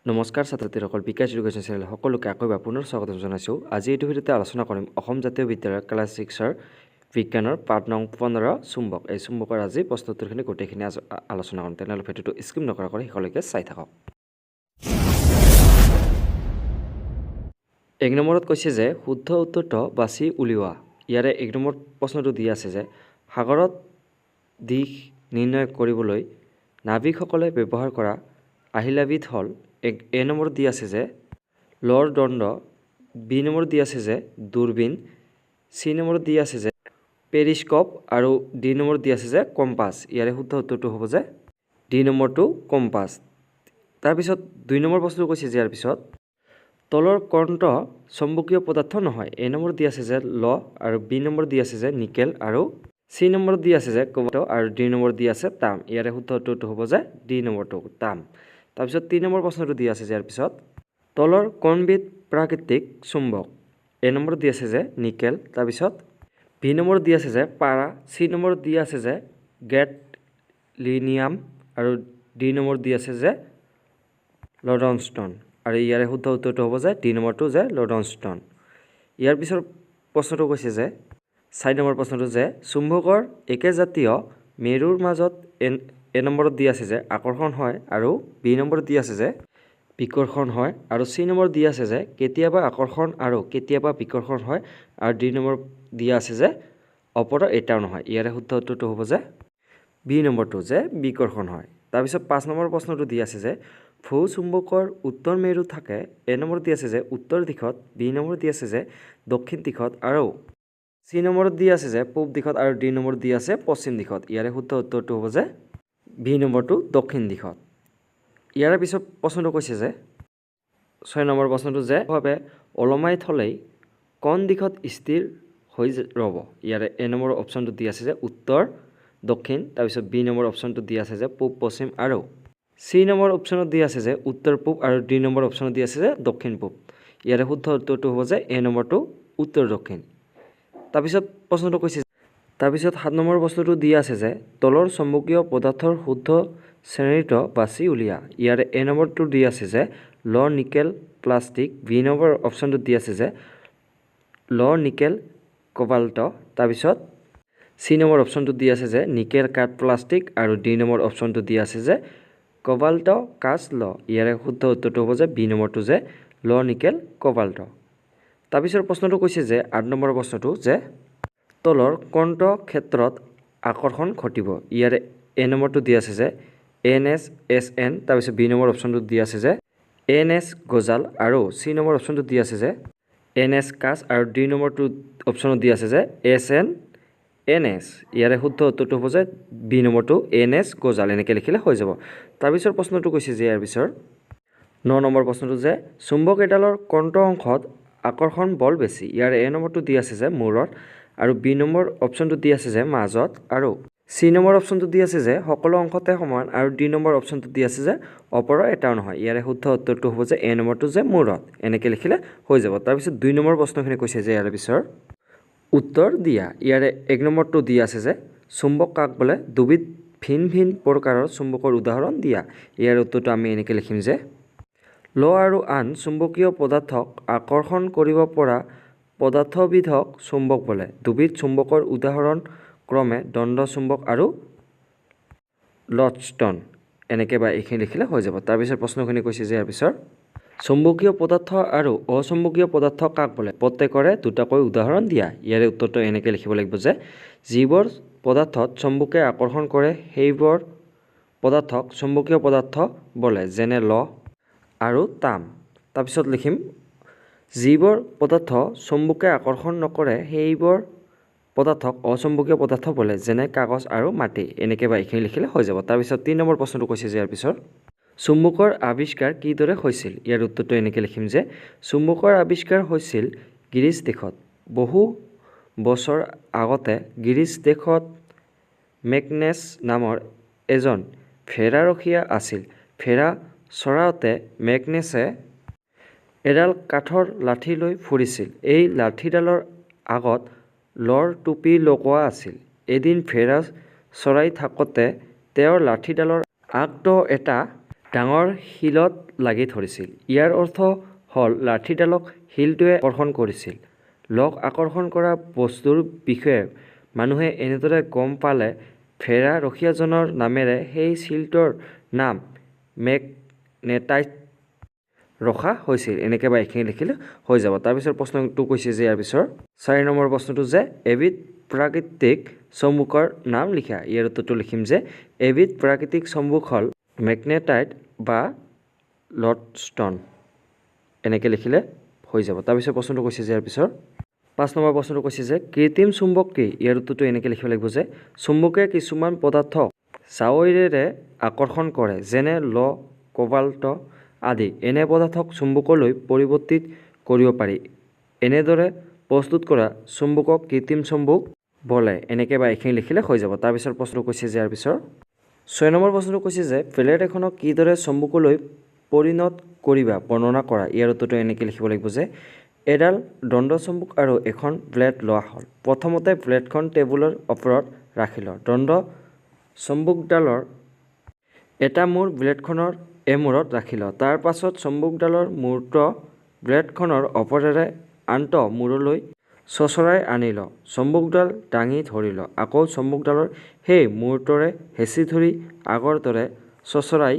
নমস্কাৰ ছাত্ৰছাত্ৰীসকল বিকাশ education channel সকলোকে আকৌ পুনৰ স্বাগতম জনাইছোঁ। আজি এইটো ভিডিঅ'তে আলোচনা কৰিম অসম জাতীয় বিদ্যালয়ৰ ক্লাছ 6ৰ বিজ্ঞানৰ পাঠ নং 15 চুম্বক। এই চুম্বকৰ আজি প্ৰশ্নোত্তৰখিনি গোটেইখিনি আলোচনা কৰিম। তেনেহ'লে ভিডিঅ'টো স্কিপ নকৰাকৈ শেষলৈকে চাই থাকক। 1 নম্বৰত কৈছে যে শুদ্ধ উত্তৰটো বাছি উলিওৱা। ইয়াৰে 1 নম্বৰ প্ৰশ্নটো দিয়া আছে যে সাগৰত দিশ নিৰ্ণয় কৰিবলৈ নাবিকসকলে ব্যৱহাৰ কৰা আহিলাবিধ হ'ল। এ নম্বৰত দিয়া আছে যে লৰ দণ্ড, বি নম্বৰত দিয়া আছে যে দূৰবীন, চি নম্বৰত দিয়া আছে যে পেৰিস্কোপ আৰু ডি নম্বৰত দিয়া আছে যে কম্পাছ। ইয়াৰে শুদ্ধ উত্তৰটো হ'ব যে ডি নম্বৰটো কম্পাছ। তাৰপিছত 2 নম্বৰ প্ৰশ্নটো কৈছে যে ইয়াৰ পিছত তলৰ কণটো চুম্বকীয় পদাৰ্থ নহয়। এ নম্বৰত দিয়া আছে যে ল আৰু বি নম্বৰত দিয়া আছে যে নিকেল আৰু চি নম্বৰত দিয়া আছে যে কোবাল্ট আৰু ডি নম্বৰত দিয়া আছে তাম। ইয়াৰে শুদ্ধ উত্তৰটো হ'ব যে ডি নম্বৰটো তাম। তাৰপিছত 3 নম্বৰ প্ৰশ্নটো দিয়া আছে যে ইয়াৰ পিছত তলৰ কোনবিধ প্ৰাকৃতিক চুম্বক। এ নম্বৰত দিয়া আছে যে নিকেল, তাৰপিছত বি নম্বৰত দিয়া আছে যে পাৰা, চি নম্বৰত দিয়া আছে যে গেডলিনিয়াম আৰু ডি নম্বৰত দিয়া আছে যে লডনষ্টন। আৰু ইয়াৰে শুদ্ধ উত্তৰটো হ'ব যে ডি নম্বৰটো যে লডনষ্টন। ইয়াৰ পিছৰ প্ৰশ্নটো কৈছে যে 4 নম্বৰ প্ৰশ্নটো যে চুম্বকৰ একেজাতীয় মেৰুৰ মাজত এ নম্বৰত দিয়া আছে যে আকৰ্ষণ হয় আৰু বি নম্বৰত দিয়া আছে যে বিকৰ্ষণ হয় আৰু চি নম্বৰত দিয়া আছে যে কেতিয়াবা আকৰ্ষণ আৰু কেতিয়াবা বিকৰ্ষণ হয় আৰু ডি নম্বৰ দিয়া আছে যে অপৰ এটাও নহয়। ইয়াৰে শুদ্ধ উত্তৰটো হ'ব যে বি নম্বৰটো যে বিকৰ্ষণ হয়। তাৰপিছত 5 নম্বৰ প্ৰশ্নটো দিয়া আছে যে ভূ চুম্বকৰ উত্তৰ মেৰু থাকে। এ নম্বৰত দিয়া আছে যে উত্তৰ দিশত, বি নম্বৰত দিয়া আছে যে দক্ষিণ দিশত আৰু চি নম্বৰত দিয়া আছে যে পূব দিশত আৰু ডি নম্বৰত দিয়া আছে পশ্চিম দিশত। ইয়াৰে শুদ্ধ উত্তৰটো হ'ব যে বি নম্বৰটো দক্ষিণ দিশত। ইয়াৰ পিছত প্ৰশ্নটো কৈছে যে 6 নম্বৰ প্ৰশ্নটো যে ভাৱে ওলমাই থলেই কোন দিশত স্থিৰ হৈ ৰ'ব। ইয়াৰে এ নম্বৰ অপশ্যনটো দিয়া আছে যে উত্তৰ দক্ষিণ, তাৰপিছত বি নম্বৰ অপশ্যনটো দিয়া আছে যে পূব পশ্চিম আৰু চি নম্বৰ অপশ্যনত দিয়া আছে যে উত্তৰ পূব আৰু ডি নম্বৰ অপশ্যনত দিয়া আছে যে দক্ষিণ পূব। ইয়াৰে শুদ্ধ উত্তৰটো হ'ব যে এ নম্বৰটো উত্তৰ দক্ষিণ। তাৰপিছত প্ৰশ্নটো কৈছে 7 নম্বৰ প্ৰশ্নটো দিয়া আছে যে তলৰ চুম্বকীয় পদাৰ্থৰ শুদ্ধ শ্ৰেণীটো বাছি উলিয়া। ইয়াৰে এ নম্বৰটো দিয়া আছে যে ল নিকেল প্লাষ্টিক, বি নম্বৰ অপশ্যনটো দিয়া আছে যে ল নিকেল কোবাল্ট, তাৰপিছত চি নম্বৰ অপশ্যনটো দিয়া আছে যে নিকেল কাঠ প্লাষ্টিক আৰু ডি নম্বৰ অপশ্যনটো দিয়া আছে যে কোবাল্ট কাচ ল। ইয়াৰে শুদ্ধ উত্তৰটো হ'ব যে বি নম্বৰটো যে ল নিকেল কোবাল্ট। তাৰপিছত প্ৰশ্নটো কৈছে যে 8 নম্বৰ প্ৰশ্নটো যে তলৰ কোনটো ক্ষেত্ৰত আকৰ্ষণ ঘটিব। ইয়াৰে এ নম্বৰটো দিয়া আছে যে NSSN, তাৰপিছত বি নম্বৰ অপশ্যনটো দিয়া আছে যে NS গজাল আৰু চি নম্বৰ অপশ্যনটো দিয়া আছে যে NS কাচ আৰু ডি নম্বৰটো অপশ্যনত দিয়া আছে যে SNNS। ইয়াৰে শুদ্ধ উত্তৰটো হ'ব যে বি নম্বৰটো NS গজাল। এনেকৈ লিখিলে হৈ যাব। তাৰপিছত প্ৰশ্নটো কৈছে যে ইয়াৰ পিছৰ 9 নম্বৰ প্ৰশ্নটো যে চুম্বক এডালৰ কোনটো অংশত আকৰ্ষণ বল বেছি। ইয়াৰে এ নম্বৰটো দিয়া আছে যে মূৰত আৰু বি নম্বৰ অপশ্যনটো দিয়া আছে যে মাজত আৰু চি নম্বৰ অপশ্যনটো দিয়া আছে যে সকলো অংশতে সমান আৰু ডি নম্বৰ অপশ্যনটো দিয়া আছে যে অপৰ এটাও নহয়। ইয়াৰে শুদ্ধ উত্তৰটো হ'ব যে এ নম্বৰটো যে মূৰত। এনেকৈ লিখিলে হৈ যাব। তাৰপিছত 2 নম্বৰ প্ৰশ্নখিনি কৈছে যে ইয়াৰ পিছৰ উত্তৰ দিয়া। ইয়াৰে 1 নম্বৰটো দিয়া আছে যে চুম্বক কাক বোলে, দুবিধ ভিন ভিন প্ৰকাৰৰ চুম্বকৰ উদাহৰণ দিয়া। ইয়াৰ উত্তৰটো আমি এনেকৈ লিখিম যে ল আৰু আন চুম্বকীয় পদাৰ্থক আকৰ্ষণ কৰিব পৰা পদাৰ্থবিধক চুম্বক বোলে। দুবিধ চুম্বকৰ উদাহৰণ ক্ৰমে দণ্ড চুম্বক আৰু লডষ্টন। এনেকৈ বা এইখিনি লিখিলে হৈ যাব। তাৰপিছত প্ৰশ্নখিনি কৈছে যে ইয়াৰ পিছৰ চুম্বকীয় পদাৰ্থ আৰু অচুম্বকীয় পদাৰ্থ কাক বোলে, প্ৰত্যেকৰে দুটাকৈ উদাহৰণ দিয়া। ইয়াৰে উত্তৰটো এনেকৈ লিখিব লাগিব যে যিবোৰ পদাৰ্থত চুম্বকে আকৰ্ষণ কৰে সেইবোৰ পদাৰ্থক চুম্বকীয় পদাৰ্থ বোলে, যেনে ল আৰু তাম। তাৰপিছত লিখিম যিবোৰ পদাৰ্থ চুম্বকে আকৰ্ষণ নকৰে সেইবোৰ পদাৰ্থক অচুম্বকীয় পদাৰ্থ বোলে, যেনে কাগজ আৰু মাটি। এনেকৈ বা এইখিনি লিখিলে হৈ যাব। তাৰপিছত 3 নম্বৰ প্ৰশ্নটো কৈছে যে ইয়াৰ পিছৰ চুম্বকৰ আৱিষ্কাৰ কিদৰে হৈছিল। ইয়াৰ উত্তৰটো এনেকৈ লিখিম যে চুম্বকৰ আৱিষ্কাৰ হৈছিল গ্ৰীচ দেশত। বহু বছৰ আগতে গ্ৰীচ দেশত মেগনেছ নামৰ এজন ভেড়াৰখীয়া আছিল। ভেড়া চৰাওঁতে মেগনেছে এডাল কাঠৰ লাঠি লৈ ফুৰিছিল। এই লাঠিডালৰ আগত লৰ টুপি লগোৱা আছিল। এদিন ভেড়া চৰাই থাকোঁতে তেওঁৰ লাঠিডালৰ আগটো এটা ডাঙৰ শিলত লাগি ধৰিছিল। ইয়াৰ অৰ্থ হ'ল লাঠিডালক শিলটোৱে আকৰ্ষণ কৰিছিল। লগ আকৰ্ষণ কৰা বস্তুৰ বিষয়ে মানুহে এনেদৰে গম পালে ভেড়া ৰখীয়াজনৰ নামেৰে সেই শিলটোৰ নাম মেগনেটাইট ৰখা হৈছিল। এনেকৈ বা এইখিনি লিখিলে হৈ যাব। তাৰপিছত প্ৰশ্নটো কৈছে যে ইয়াৰ পিছৰ 4 নম্বৰ প্ৰশ্নটো যে এবিধ প্ৰাকৃতিক চম্বুকৰ নাম লিখা। ইয়াৰ উত্তৰটো লিখিম যে এবিধ প্ৰাকৃতিক চম্বুক হ'ল মেগনেটাইট বা লডষ্টন। এনেকৈ লিখিলে হৈ যাব। তাৰপিছত প্ৰশ্নটো কৈছে যে ইয়াৰ পিছৰ 5 নম্বৰ প্ৰশ্নটো কৈছে যে কৃত্ৰিম চুম্বক কি? ইয়াৰ উত্তৰটো এনেকৈ লিখিব লাগিব যে চুম্বকে কিছুমান পদাৰ্থক চাৱৈৰেৰে আকৰ্ষণ কৰে, যেনে কোবাল্ট আদি। এনে পদাৰ্থক চুম্বকলৈ পৰিৱৰ্তিত কৰিব পাৰি। এনেদৰে প্ৰস্তুত কৰা চুম্বকক কৃত্ৰিম চুম্বক বোলে। এনেকৈ বা এইখিনি লিখিলে হৈ যাব। তাৰপিছত প্ৰশ্নটো কৈছে যে ইয়াৰ পিছৰ 6 নম্বৰ প্ৰশ্নটো কৈছে যে প্লেট এখনক কিদৰে চুম্বকলৈ পৰিণত কৰিবা বৰ্ণনা কৰা। ইয়াৰ উত্তৰটো এনেকৈ লিখিব লাগিব যে এডাল দণ্ড চুম্বক আৰু এখন প্লেট লোৱা হ'ল। প্ৰথমতে প্লেটখন টেবুলৰ ওপৰত ৰাখিল। দণ্ড চুম্বকডালৰ এটা মূৰ প্লেটখনৰ এমূৰত ৰাখিল। তাৰ পাছত চুম্বকডালৰ মূৰটো প্লেটখনৰ ওপৰেৰে আনটো মূৰলৈ চোঁচৰাই আনিল। চুম্বকডাল দাঙি ধৰিল। আকৌ চুম্বকডালৰ সেই মূৰটোৰে হেঁচি ধৰি আগৰ দৰে চোঁচৰাই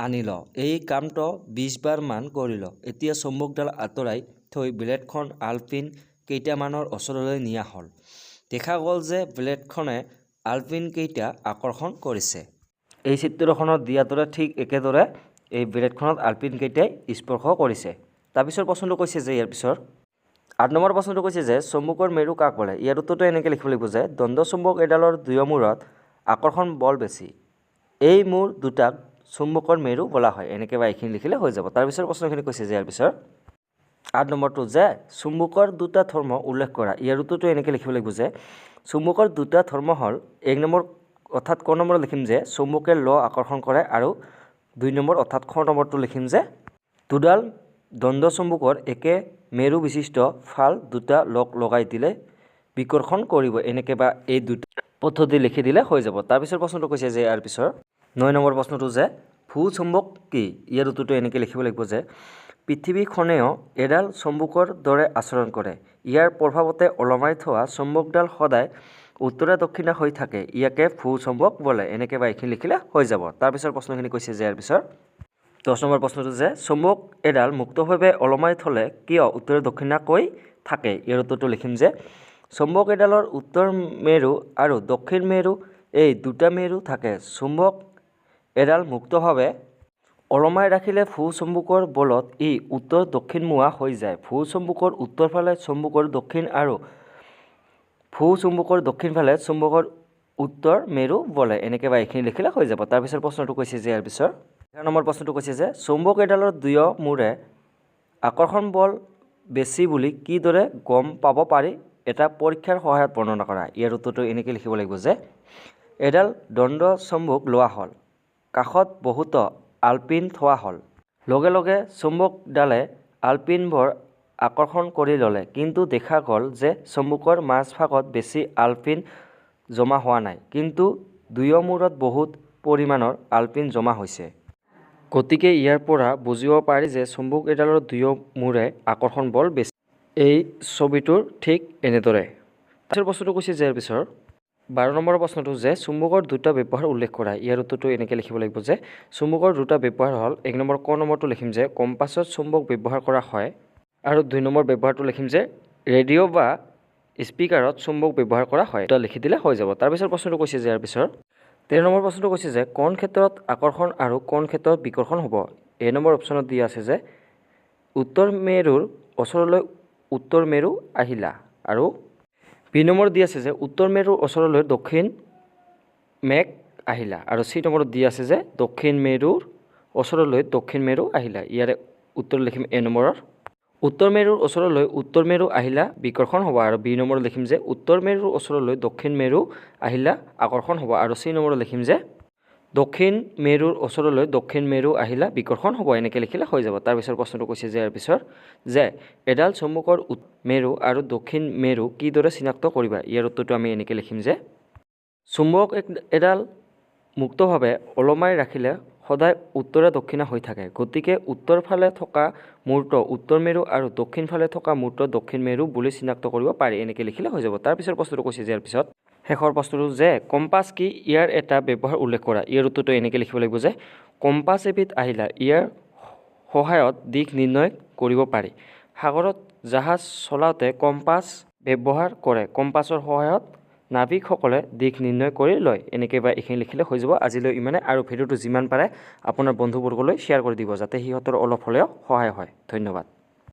আনিল। এই কামটো 20 বাৰ মান কৰিল। এতিয়া চুম্বকডাল আঁতৰাই থৈ প্লেটখন আলপিন কেইটামানৰ ওচৰলৈ নিয়া হ'ল। দেখা গ'ল যে প্লেটখনে আলপিন কেইটা আকৰ্ষণ কৰিছে। এই চিত্ৰখনত দিয়াৰ দৰে ঠিক একেদৰে এই প্লেটখনত আলপিন কেইটাই স্পৰ্শ কৰিছে। তাৰপিছৰ প্ৰশ্নটো কৈছে যে ইয়াৰ পিছৰ 8 নম্বৰ প্ৰশ্নটো কৈছে যে চুম্বকৰ মেৰু কাক বোলে। ইয়াৰ উত্তৰটো এনেকৈ লিখিব লাগিব যে দণ্ড চুম্বক এডালৰ দুয়ো মূৰত আকৰ্ষণ বল বেছি। এই মূৰ দুটাক চুম্বকৰ মেৰু বোলা হয়। এনেকৈ বা এইখিনি লিখিলে হৈ যাব। তাৰপিছৰ প্ৰশ্নখিনি কৈছে যে ইয়াৰ পিছৰ 8 নম্বৰটো যে চুম্বকৰ দুটা ধৰ্ম উল্লেখ কৰা। ইয়াৰ উত্তৰটো এনেকৈ লিখিব লাগিব যে চুম্বকৰ দুটা ধৰ্ম হ'ল 1 নম্বৰ অৰ্থাৎ ক নম্বৰত লিখিম যে চুম্বকে আকৰ্ষণ কৰে আৰু 2 নম্বৰ অৰ্থাৎ খ নম্বৰটো লিখিম যে দুডাল দণ্ড চুম্বকৰ একে মেৰু বিশিষ্ট ফাল দুটা লগাই দিলে বিকৰ্ষণ কৰিব। এনেকৈ বা এই দুটা পদ্ধতি লিখি দিলে হৈ যাব। তাৰপিছৰ প্ৰশ্নটো কৈছে যে ইয়াৰ পিছৰ 9 নম্বৰ প্ৰশ্নটো যে ভূ চুম্বক কি? ইয়াৰ উত্তৰটো এনেকৈ লিখিব লাগিব যে পৃথিৱীখনেও এডাল চুম্বকৰ দৰে আচৰণ কৰে। ইয়াৰ প্ৰভাৱতে ওলমাই থোৱা চুম্বকডাল সদায় উত্তৰে দক্ষিণে হৈ থাকে। ইয়াকে ভূ চুম্বক বোলে। এনেকৈ বা এইখিনি লিখিলে হৈ যাব। তাৰপিছৰ প্ৰশ্নখিনি কৈছে যে ইয়াৰ পিছৰ 10 নম্বৰ প্ৰশ্নটো যে চুম্বক এডাল মুক্তভাৱে ওলমাই থ'লে কিয় উত্তৰে দক্ষিণাকৈ থাকে। ইয়াৰ উত্তৰটো লিখিম যে চুম্বক এডালৰ উত্তৰ মেৰু আৰু দক্ষিণ মেৰু এই দুটা মেৰু থাকে। চুম্বক এডাল মুক্তভাৱে ওলমাই ৰাখিলে ভূ চুম্বকৰ বলত ই উত্তৰ দক্ষিণমুৱা হৈ যায়। ভূ চুম্বকৰ উত্তৰ ফালে চুম্বকৰ দক্ষিণ আৰু ভূ চুম্বকৰ দক্ষিণ ফালে চুম্বকৰ উত্তৰ মেৰু বোলে। এনেকৈ বা এইখিনি লিখিলে হৈ যাব। তাৰপিছৰ প্ৰশ্নটো কৈছে যে ইয়াৰ পিছৰ 11 নম্বৰ প্ৰশ্নটো কৈছে যে চুম্বক এডালৰ দুয়ো মূৰে আকৰ্ষণ বল বেছি বুলি কিদৰে গম পাব পাৰি এটা পৰীক্ষাৰ সহায়ত বৰ্ণনা কৰা। ইয়াৰ উত্তৰটো এনেকৈ লিখিব লাগিব যে এডাল দণ্ড চুম্বক লোৱা হ'ল। কাষত বহুতো আলপিন থোৱা হ'ল। লগে লগে চুম্বকডালে আলপিনবোৰ আকৰ্ষণ কৰি ল'লে। কিন্তু দেখা গ'ল যে চুম্বকৰ মাজভাগত বেছি আলপিন জমা হোৱা নাই, কিন্তু দুয়ো মূৰত বহুত পৰিমাণৰ আলপিন জমা হৈছে। গতিকে ইয়াৰ পৰা বুজিব পাৰি যে চুম্বক এডালৰ দুয়ো মূৰে আকৰ্ষণ বল বেছি। এই ছবিটোৰ ঠিক এনেদৰে। তাৰপিছৰ প্ৰশ্নটো কৈছে যে ইয়াৰ পিছৰ 12 নম্বৰ প্ৰশ্নটো যে চুম্বকৰ দুটা ব্যৱহাৰ উল্লেখ কৰা। ইয়াৰ উত্তৰটো এনেকৈ লিখিব লাগিব যে চুম্বকৰ দুটা ব্যৱহাৰ হ'ল 1 নম্বৰ ক নম্বৰটো লিখিম যে কম্পাছত চুম্বক ব্যৱহাৰ কৰা হয় আৰু 2 নম্বৰ ব্যৱহাৰটো লিখিম যে ৰেডিঅ' বা স্পীকাৰত চুম্বক ব্যৱহাৰ কৰা হয়। এটা লিখি দিলে হৈ যাব। তাৰপিছৰ প্ৰশ্নটো কৈছে যে ইয়াৰ পিছৰ 13 নম্বৰ প্ৰশ্নটো কৈছে যে কোন ক্ষেত্ৰত আকৰ্ষণ আৰু কোন ক্ষেত্ৰত বিকৰ্ষণ হ'ব। এ নম্বৰ অপশ্যনত দিয়া আছে যে উত্তৰ মেৰুৰ ওচৰলৈ উত্তৰ মেৰু আহিলা আৰু বি নম্বৰ দি আছে যে উত্তৰ মেৰুৰ ওচৰলৈ দক্ষিণ মেঘ আহিলা আৰু চি নম্বৰত দি আছে যে দক্ষিণ মেৰুৰ ওচৰলৈ দক্ষিণ মেৰু আহিলা। ইয়াৰে উত্তৰ লিখিম এ নম্বৰৰ উত্তৰ মেৰুৰ ওচৰলৈ উত্তৰ মেৰু আহিলা বিকৰ্ষণ হ'ব আৰু বি নম্বৰত লিখিম যে উত্তৰ মেৰুৰ ওচৰলৈ দক্ষিণ মেৰু আহিলা আকৰ্ষণ হ'ব আৰু চি নম্বৰত লিখিম যে দক্ষিণ মেৰুৰ ওচৰলৈ দক্ষিণ মেৰু আহিলা বিকৰ্ষণ হ'ব। এনেকৈ লিখিলে হৈ যাব। তাৰপিছৰ প্ৰশ্নটো কৈছে যে ইয়াৰ পিছৰ যে এডাল চুম্বকৰ মেৰু আৰু দক্ষিণ মেৰু কিদৰে চিনাক্ত কৰিবা। ইয়াৰ উত্তৰটো আমি এনেকৈ লিখিম যে চুম্বক এডাল মুক্তভাৱে ওলমাই ৰাখিলে সদায় উত্তৰে দক্ষিণে হৈ থাকে। গতিকে উত্তৰ ফালে থকা মূৰটো উত্তৰ মেৰু আৰু দক্ষিণ ফালে থকা মূৰটো দক্ষিণ মেৰু বুলি চিনাক্ত কৰিব পাৰি। এনেকৈ লিখিলে হৈ যাব। তাৰপিছৰ প্ৰশ্নটো কৈছে যে ইয়াৰ পিছত শেষৰ প্ৰশ্নটো যে কম্পাছ কি, ইয়াৰ এটা ব্যৱহাৰ উল্লেখ কৰা। ইয়াৰ উত্তৰটো এনেকৈ লিখিব লাগিব যে কম্পাছ এবিধ আহিলা, ইয়াৰ সহায়ত দিশ নিৰ্ণয় কৰিব পাৰি। সাগৰত জাহাজ চলাওঁতে কম্পাছ ব্যৱহাৰ কৰে। কম্পাছৰ সহায়ত নাবিকসকলে দিশ নিৰ্ণয় কৰি লয়। এনেকৈ বা এইখিনি লিখিলে হৈ যাব। আজিলৈ ইমানে, আৰু ভিডিঅ'টো যিমান পাৰে আপোনাৰ বন্ধুবৰ্গলৈ শ্বেয়াৰ কৰি দিব, যাতে সিহঁতৰ অলপ হ'লেও সহায় হয়। ধন্যবাদ।